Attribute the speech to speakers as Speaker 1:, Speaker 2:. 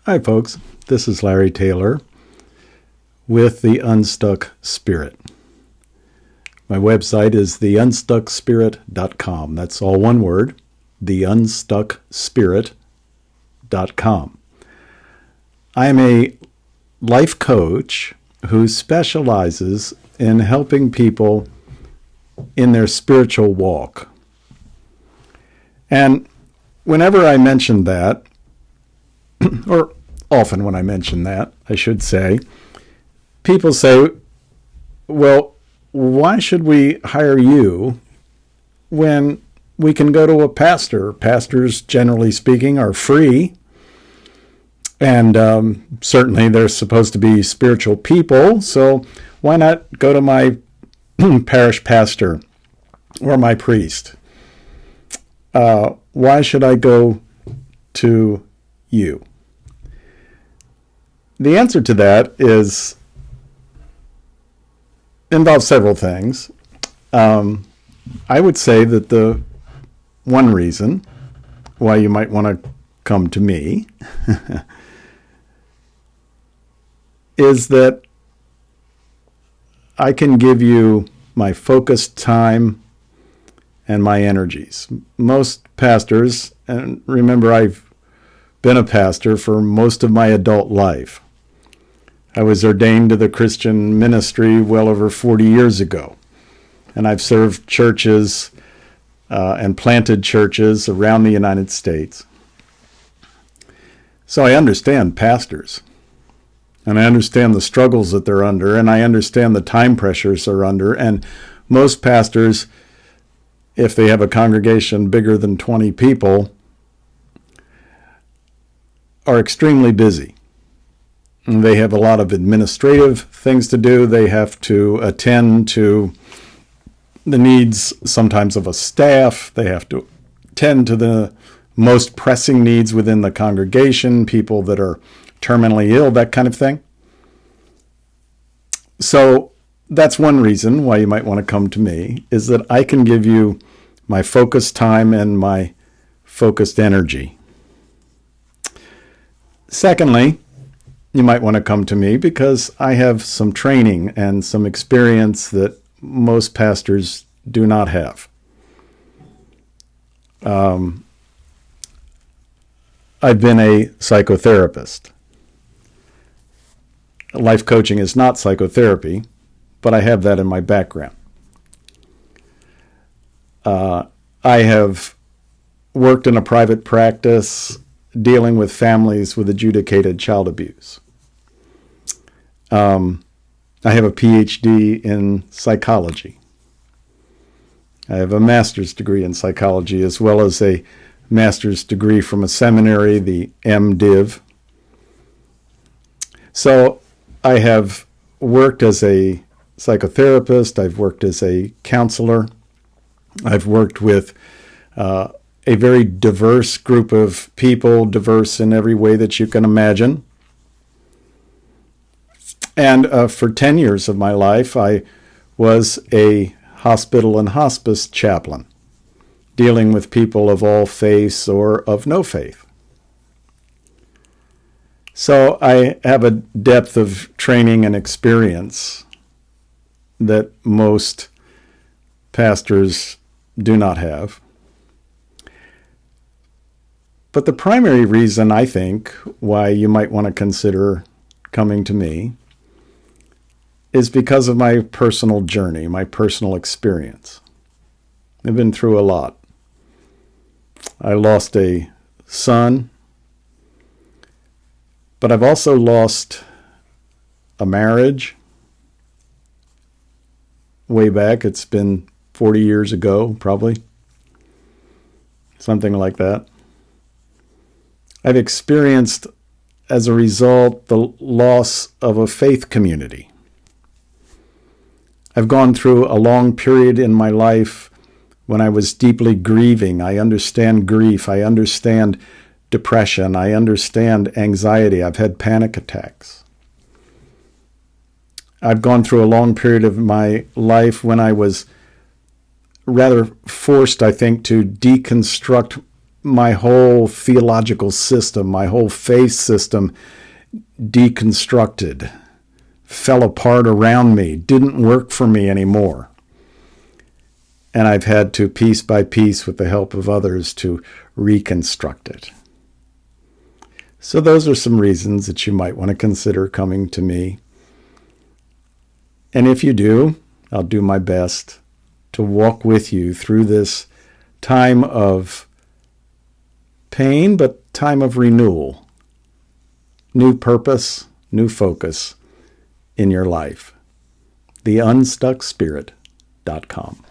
Speaker 1: Hi, folks. This is Larry Taylor with The Unstuck Spirit. My website is theunstuckspirit.com. That's all one word, theunstuckspirit.com. I am a life coach who specializes in helping people in their spiritual walk. And whenever I mention that, or often when I mention that, I should say, people say, well, why should we hire you when we can go to a pastor? Pastors, generally speaking, are free. And certainly they're supposed to be spiritual people. So why not go to my parish pastor or my priest? Why should I go to you? The answer to that involves several things. I would say that the one reason why you might want to come to me is that I can give you my focused time and my energies. Most pastors, and remember I've been a pastor for most of my adult life. I was ordained to the Christian ministry well over 40 years ago, and I've served churches and planted churches around the United States. So I understand pastors, and I understand the struggles that they're under, and I understand the time pressures they're under, and most pastors, if they have a congregation bigger than 20 people, are extremely busy. They have a lot of administrative things to do. They have to attend to the needs sometimes of a staff. They have to attend to the most pressing needs within the congregation, people that are terminally ill, that kind of thing. So that's one reason why you might want to come to me, is that I can give you my focused time and my focused energy. Secondly, you might want to come to me because I have some training and some experience that most pastors do not have. I've been a psychotherapist. Life coaching is not psychotherapy, but I have that in my background. I have worked in a private practice dealing with families with adjudicated child abuse. I have a PhD in psychology. I have a master's degree in psychology, as well as a master's degree from a seminary, the MDiv. So I have worked as a psychotherapist. I've worked as a counselor. I've worked with a very diverse group of people, diverse in every way that you can imagine. And for 10 years of my life, I was a hospital and hospice chaplain, dealing with people of all faiths or of no faith. So I have a depth of training and experience that most pastors do not have. But the primary reason, I think, why you might want to consider coming to me is because of my personal journey, my personal experience. I've been through a lot. I lost a son, but I've also lost a marriage way back. It's been 40 years ago, probably. Something like that. I've experienced, as a result, the loss of a faith community. I've gone through a long period in my life when I was deeply grieving. I understand grief. I understand depression. I understand anxiety. I've had panic attacks. I've gone through a long period of my life when I was rather forced, I think, to deconstruct my whole theological system, my whole faith system deconstructed, fell apart around me, didn't work for me anymore. And I've had to, piece by piece, with the help of others, to reconstruct it. So those are some reasons that you might want to consider coming to me. And if you do, I'll do my best to walk with you through this time of pain, but time of renewal, new purpose, new focus in your life. TheUnstuckSpirit.com.